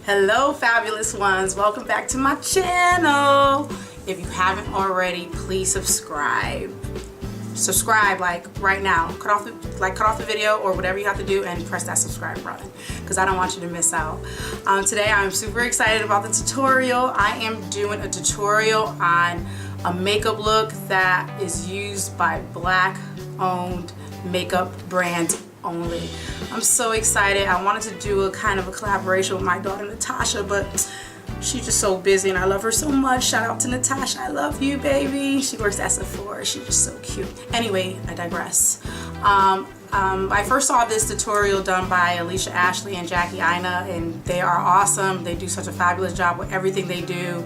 Hello fabulous ones, welcome back to my channel. If you haven't already, please subscribe like right now. Cut off the video or whatever you have to do and press that subscribe button because I don't want you to miss out. Today I'm super excited about the tutorial. I am doing a tutorial on a makeup look that is used by Black owned makeup brands only. I'm so excited. I wanted to do a kind of a collaboration with my daughter Natasha, but she's just so busy and I love her so much. Shout out to Natasha. I love you, baby. She works at Sephora. She's just so cute. Anyway, I digress. I first saw this tutorial done by Alicia Ashley and Jackie Ina, and they are awesome. They do such a fabulous job with everything they do.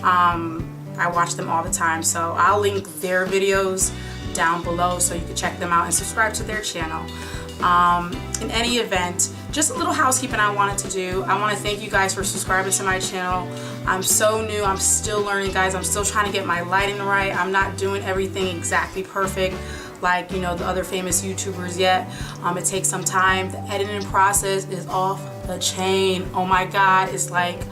I watch them all the time, so I'll link their videos down below so you can check them out and subscribe to their channel. In any event, just a little housekeeping I wanted to do. I want to thank you guys for subscribing to my channel. I'm so new. I'm still learning, guys. I'm still trying to get my lighting right. I'm not doing everything exactly perfect like, you know, the other famous YouTubers yet. It takes some time. The editing process is off the chain. Oh my God, it's like,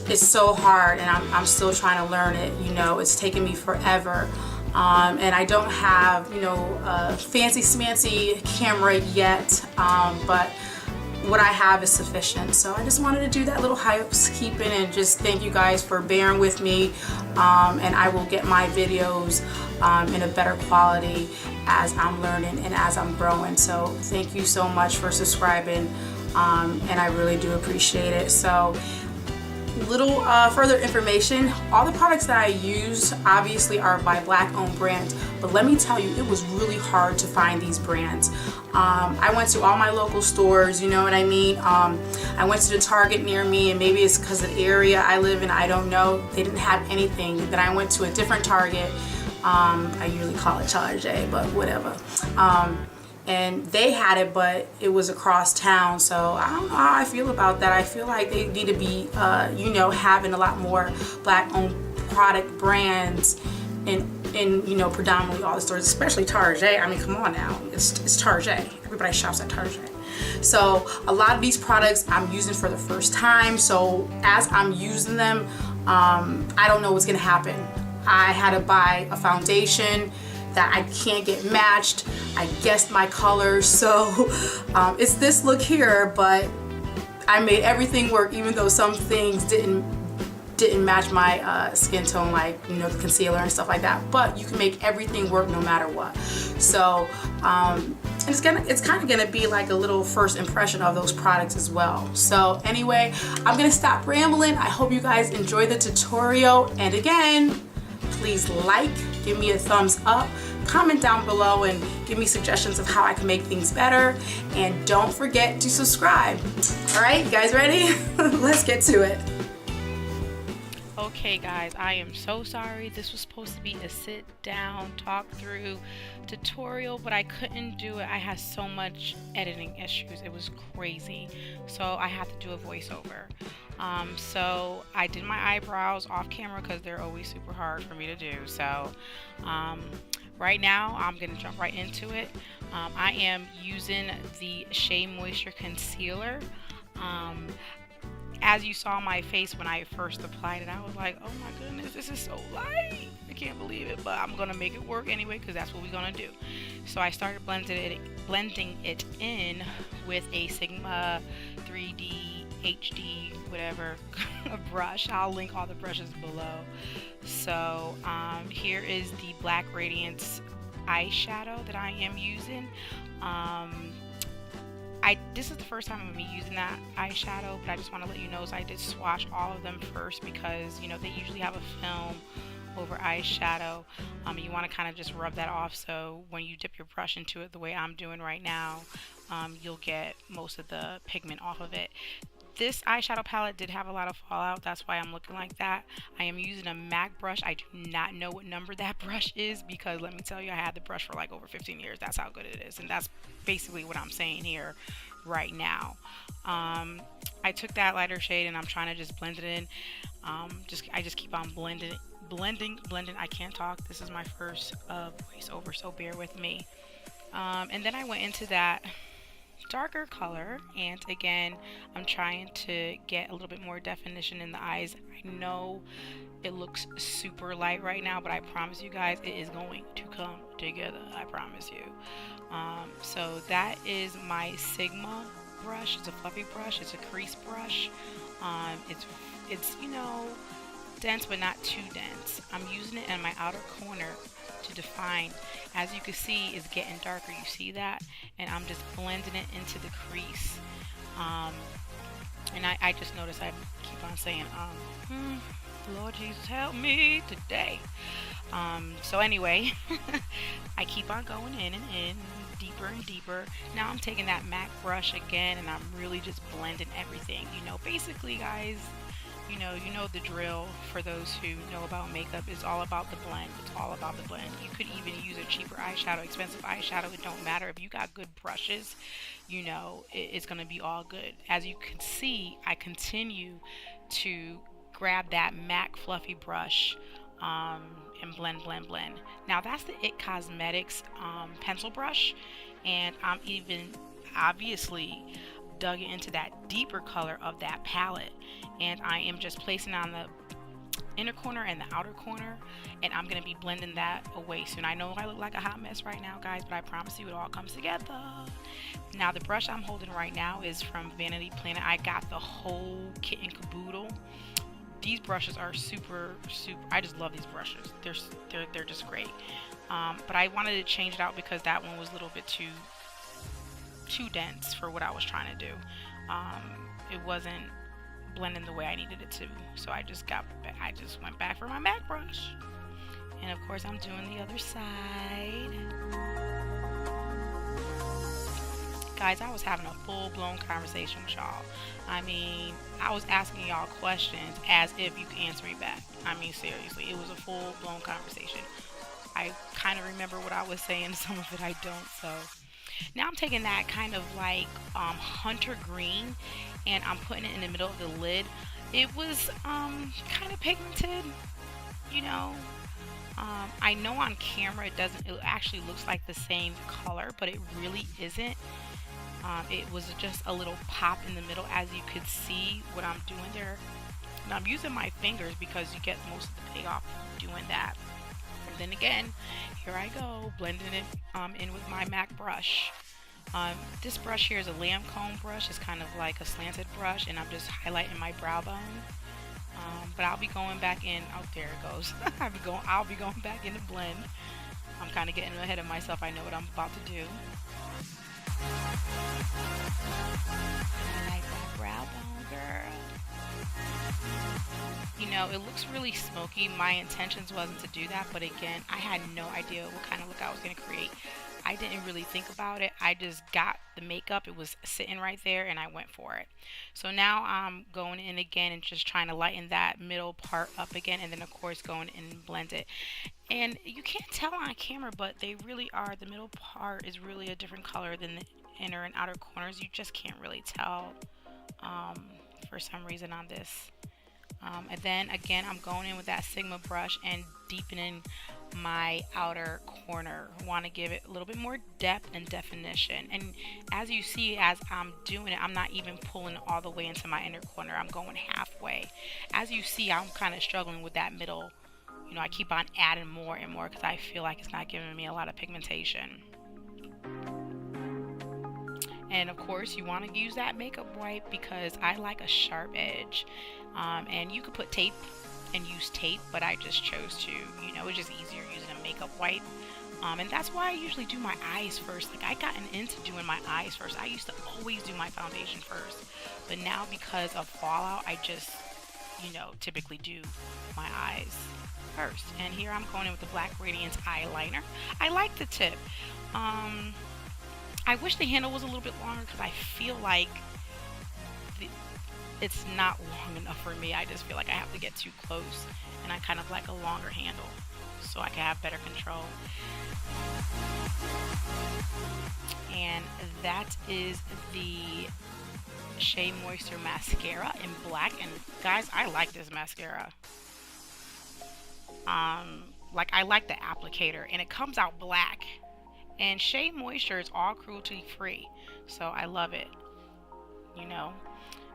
it's so hard, and I'm still trying to learn it. You know, it's taken me forever. And I don't have, you know, a fancy smancy camera yet, but what I have is sufficient. So I just wanted to do that little housekeeping and just thank you guys for bearing with me, and I will get my videos in a better quality as I'm learning and as I'm growing. So thank you so much for subscribing, and I really do appreciate it. So little further information, all the products that I use obviously are by Black owned brands, but let me tell you, it was really hard to find these brands. I went to all my local stores, you know what I mean. I went to the Target near me, and maybe it's because of the area I live in, I don't know, they didn't have anything. Then I went to a different Target, I usually call it Target, but whatever, and they had it, but it was across town. So I don't know how I feel about that. I feel like they need to be, you know, having a lot more Black owned product brands in you know, predominantly all the stores, especially Target. I mean, come on now, it's Target. Everybody shops at Target. So a lot of these products I'm using for the first time. So as I'm using them, I don't know what's gonna happen. I had to buy a foundation that I can't get matched. I guessed my colors, so it's this look here, but I made everything work, even though some things didn't match my skin tone, like, you know, the concealer and stuff like that. But you can make everything work no matter what. So it's kind of gonna be like a little first impression of those products as well. So anyway, I'm gonna stop rambling. I hope you guys enjoy the tutorial, and again, please like, give me a thumbs up, comment down below and give me suggestions of how I can make things better, and don't forget to subscribe. All right, you guys ready? Let's get to it. Okay guys, I am so sorry. This was supposed to be a sit down, talk through tutorial, but I couldn't do it. I had so much editing issues. It was crazy. So I had to do a voiceover. So I did my eyebrows off camera because they're always super hard for me to do. So right now I'm gonna jump right into it. I am using the Shea Moisture concealer. As you saw my face when I first applied it, I was like, oh my goodness, this is so light. I can't believe it, but I'm gonna make it work anyway because that's what we're gonna do. So I started blending it in with a Sigma 3D HD whatever brush. I'll link all the brushes below. So here is the Black Radiance eyeshadow that I am using. This is the first time I'm going to be using that eyeshadow, but I just want to let you know, so I did swatch all of them first because, you know, they usually have a film over eyeshadow. You want to kind of just rub that off, so when you dip your brush into it the way I'm doing right now, you'll get most of the pigment off of it. This eyeshadow palette did have a lot of fallout. That's why I'm looking like that. I am using a MAC brush. I do not know what number that brush is because let me tell you, I had the brush for like over 15 years. That's how good it is. And that's basically what I'm saying here right now. I took that lighter shade and I'm trying to just blend it in. I just keep on blending. I can't talk. This is my first voiceover, so bear with me. And then I went into that darker color, and again, I'm trying to get a little bit more definition in the eyes. I know it looks super light right now, but I promise you guys it is going to come together. I promise you. So that is my Sigma brush. It's a fluffy brush. It's a crease brush. It's you know, dense but not too dense. I'm using it in my outer corner to define. As you can see, it's getting darker. You see that? And I'm just blending it into the crease. And I just noticed I keep on saying, Lord Jesus, help me today. So anyway, I keep on going in and in, deeper and deeper. Now I'm taking that MAC brush again, and I'm really just blending everything. You know, basically, guys, you know the drill. For those who know about makeup, it's all about the blend. It's all about the blend. You could even use a cheaper eyeshadow, expensive eyeshadow. It don't matter. If you got good brushes, you know, it's gonna be all good. As you can see, I continue to grab that MAC fluffy brush and blend. Now that's the It Cosmetics pencil brush, and I'm even obviously dug into that deeper color of that palette, and I am just placing on the inner corner and the outer corner, and I'm gonna be blending that away soon. I know I look like a hot mess right now, guys, but I promise you it all comes together. Now the brush I'm holding right now is from Vanity Planet. I got the whole kit and caboodle. These brushes are super. I just love these brushes. They're just great. But I wanted to change it out because that one was a little bit too dense for what I was trying to do. It wasn't blending the way I needed it to. So I just went back for my MAC brush. And of course I'm doing the other side. Guys, I was having a full-blown conversation with y'all. I mean, I was asking y'all questions as if you could answer me back. I mean, seriously, it was a full-blown conversation. I kind of remember what I was saying, some of it I don't. So now I'm taking that kind of like hunter green, and I'm putting it in the middle of the lid. It was kind of pigmented, you know. I know on camera it actually looks like the same color, but it really isn't. It was just a little pop in the middle, as you could see what I'm doing there. And I'm using my fingers because you get most of the payoff doing that. And then again, here I go, blending it in with my MAC brush. This brush here is a Lancome brush. It's kind of like a slanted brush, and I'm just highlighting my brow bone. But I'll be going back in. Oh, there it goes. I'll be going back in the blend. I'm kind of getting ahead of myself. I know what I'm about to do. I like that brow bone, girl. You know, it looks really smoky. My intentions wasn't to do that, but again, I had no idea what kind of look I was going to create. I didn't really think about it. I just got the makeup. It was sitting right there, and I went for it. So now I'm going in again and just trying to lighten that middle part up again, and then of course going in and blend it. And you can't tell on camera, but they really are. The middle part is really a different color than the inner and outer corners. You just can't really tell for some reason on this. And then again, I'm going in with that Sigma brush and deepening my outer corner. Want to give it a little bit more depth and definition. And as you see, as I'm doing it, I'm not even pulling all the way into my inner corner. I'm going halfway. As you see, I'm kind of struggling with that middle. You know, I keep on adding more and more because I feel like it's not giving me a lot of pigmentation. And of course, you want to use that makeup wipe because I like a sharp edge. And you could put tape and use tape, but I just chose to, you know, it's just easier using a makeup wipe. And that's why I usually do my eyes first. Like, I gotten into doing my eyes first. I used to always do my foundation first. But now because of fallout, I just, you know, typically do my eyes first. And here I'm going in with the Black Radiance eyeliner. I like the tip. I wish the handle was a little bit longer because I feel like it's not long enough for me. I just feel like I have to get too close, and I kind of like a longer handle so I can have better control. And that is the Shea Moisture mascara in black. And guys, I like this mascara. Like, I like the applicator, and it comes out black. And Shea Moisture is all cruelty free, so I love it. You know,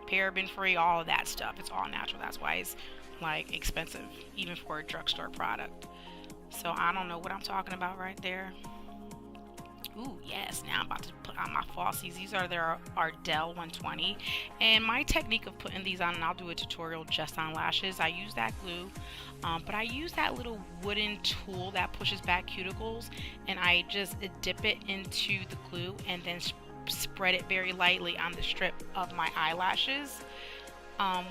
paraben free, all of that stuff. It's all natural. That's why it's like expensive, even for a drugstore product. So I don't know what I'm talking about right there. Ooh, yes, now I'm about to put on my falsies. These are their Ardel 120. And my technique of putting these on, and I'll do a tutorial just on lashes, I use that glue, but I use that little wooden tool that pushes back cuticles, and I just dip it into the glue and then spread it very lightly on the strip of my eyelashes.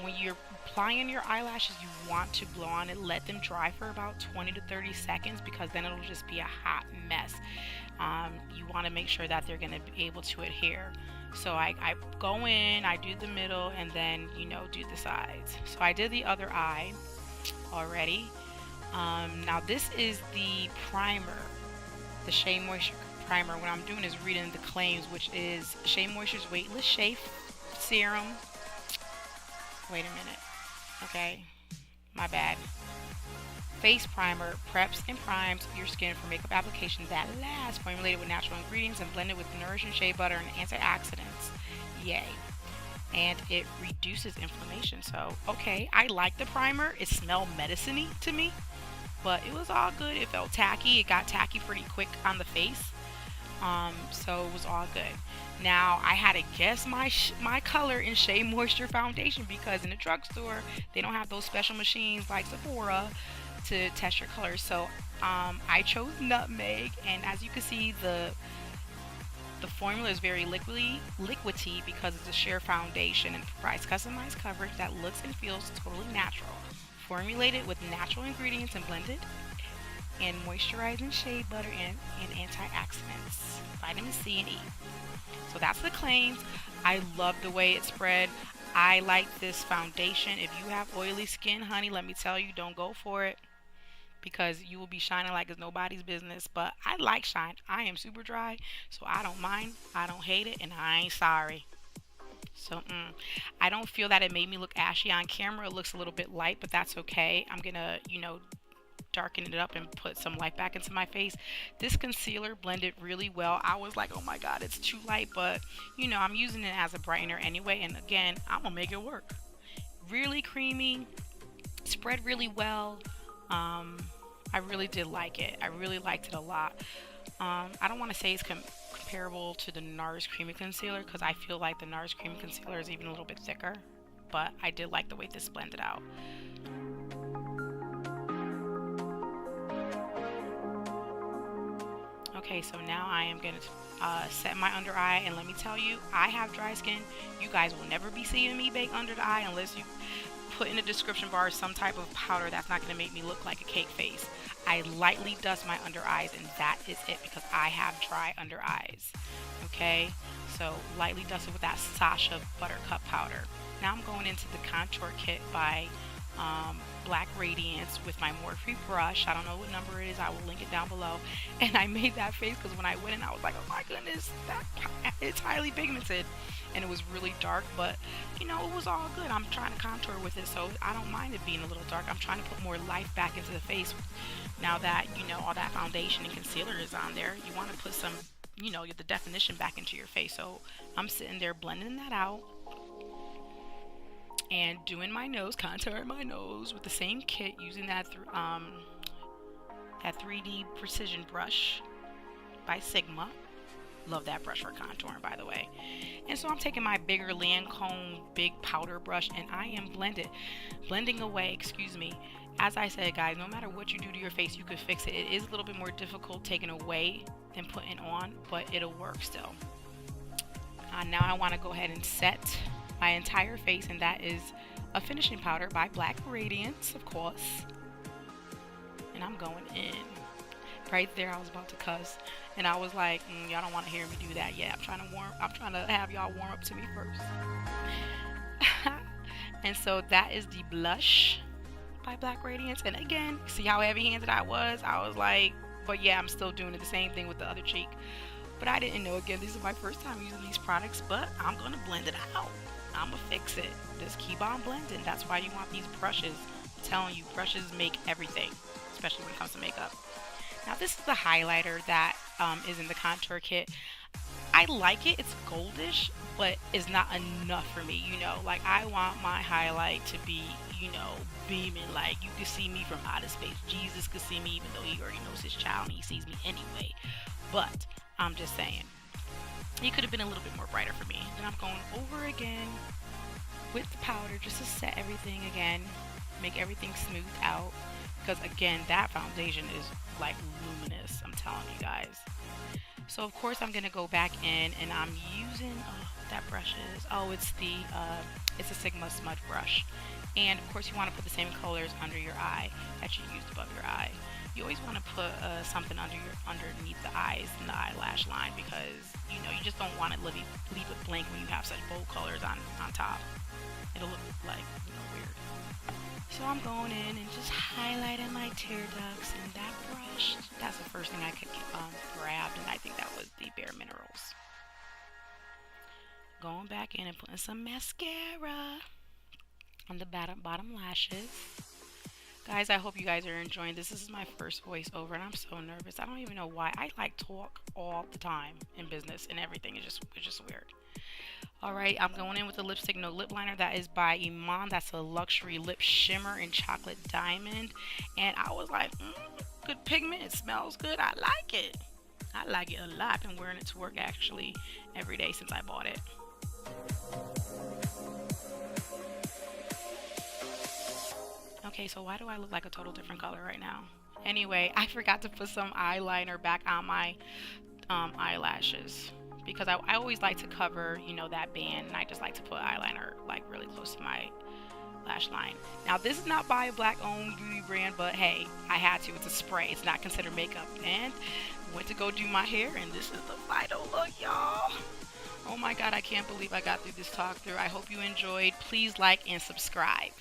When you're applying your eyelashes, you want to blow on it, let them dry for about 20 to 30 seconds, because then it'll just be a hot mess. You want to make sure that they're going to be able to adhere. So I go in, I do the middle, and then, you know, do the sides. So I did the other eye already. Now this is the primer, the Shea Moisture primer. What I'm doing is reading the claims, which is Shea Moisture's Weightless Shea Serum. Wait a minute. Okay, my bad. Face primer preps and primes your skin for makeup applications that last, formulated with natural ingredients and blended with nourishing shea butter and antioxidants. Yay. And it reduces inflammation. So, okay, I like the primer. It smelled medicine-y to me, but it was all good. It felt tacky. It got tacky pretty quick on the face. So it was all good. Now I had to guess my color in Shea Moisture foundation, because in the drugstore they don't have those special machines like Sephora to test your colors. So I chose Nutmeg, and as you can see, the formula is very liquidy because it's a sheer foundation and provides customized coverage that looks and feels totally natural. Formulated with natural ingredients and blended and moisturizing shea butter and antioxidants, vitamin C and E. So that's the claims. I love the way it spread. I like this foundation. If you have oily skin, honey, let me tell you, don't go for it, because you will be shining like it's nobody's business. But I like shine. I am super dry, so I don't mind. I don't hate it, and I ain't sorry. So I don't feel that it made me look ashy on camera. It looks a little bit light, but that's okay. I'm gonna, you know, darken it up and put some light back into my face. This concealer blended really well. I was like, oh my god, it's too light, but you know, I'm using it as a brightener anyway, and again, I'm gonna make it work. Really creamy, spread really well. I really did like it. I really liked it a lot. I don't want to say it's comparable to the NARS Creamy Concealer, because I feel like the NARS Creamy Concealer is even a little bit thicker, but I did like the way this blended out. Okay, so now I am going to set my under eye, and let me tell you, I have dry skin. You guys will never be seeing me bake under the eye unless you put in the description bar some type of powder that's not going to make me look like a cake face. I lightly dust my under eyes, and that is it, because I have dry under eyes. Okay, so lightly dusted with that Sacha Buttercup powder. Now I'm going into the contour kit by Black Radiance with my Morphe brush. I don't know what number it is. I will link it down below. And I made that face because when I went in, I was like, oh my goodness, it's highly pigmented. And it was really dark, but you know, it was all good. I'm trying to contour with it, so I don't mind it being a little dark. I'm trying to put more life back into the face now that, you know, all that foundation and concealer is on there. You want to put some, you know, the definition back into your face. So I'm sitting there blending that out and doing my nose, contouring my nose with the same kit, using that 3D precision brush by Sigma. Love that brush for contouring, by the way. And so I'm taking my bigger Lancome big powder brush, and I am blending away, excuse me. As I said, guys, no matter what you do to your face, you could fix it. It is a little bit more difficult taking away than putting on, but it'll work still. Now I want to go ahead and set my entire face, and that is a finishing powder by Black Radiance, of course. And I'm going in. Right there, I was about to cuss, and I was like, y'all don't want to hear me do that yet. I'm trying to have y'all warm up to me first. And so that is the blush by Black Radiance. And again, see how heavy-handed I was? I was like, but yeah, I'm still doing the same thing with the other cheek. But I didn't know, again, this is my first time using these products, but I'm gonna blend it out. I'm gonna fix it. Just keep on blending. That's why you want these brushes. I'm telling you, brushes make everything, especially when it comes to makeup. Now this is the highlighter that is in the contour kit. I like it. It's goldish, but it's not enough for me, you know. Like, I want my highlight to be, you know, beaming. Like, you can see me from outer space. Jesus could see me even though he already knows his child and he sees me anyway. But I'm just saying, it could have been a little bit more brighter for me. And I'm going over again with the powder just to set everything again, make everything smooth out. Because again, that foundation is like luminous, I'm telling you guys. So of course I'm gonna go back in and I'm using that brush is it's a Sigma smudge brush, and of course you want to put the same colors under your eye that you used above your eye. You always want to put something underneath the eyes and the eyelash line, because you know you just don't want to leave it blank when you have such bold colors on top. It'll look like, you know, weird. So I'm going in and just highlighting my tear ducts, and that brush, that's the first thing I could grab, and I think that was the Bare Minerals. Going back in and putting some mascara on the bottom lashes. Guys, I hope you guys are enjoying this. This is my first voiceover and I'm so nervous. I don't even know why. I like talk all the time in business and everything. It's just weird. Alright, I'm going in with the Lipstick No Lip Liner. That is by Iman. That's a luxury lip shimmer in chocolate diamond. And I was like, good pigment. It smells good. I like it. I like it a lot. I've been wearing it to work actually every day since I bought it. Okay, so why do I look like a total different color right now? Anyway, I forgot to put some eyeliner back on my eyelashes, because I always like to cover, you know, that band, and I just like to put eyeliner like really close to my lash line. Now this is not by a black owned beauty brand, but hey, I had to. It's a spray. It's not considered makeup. And went to go do my hair, and this is the final look, y'all. Oh my god, I can't believe I got through this talk through. I hope you enjoyed. Please like and subscribe.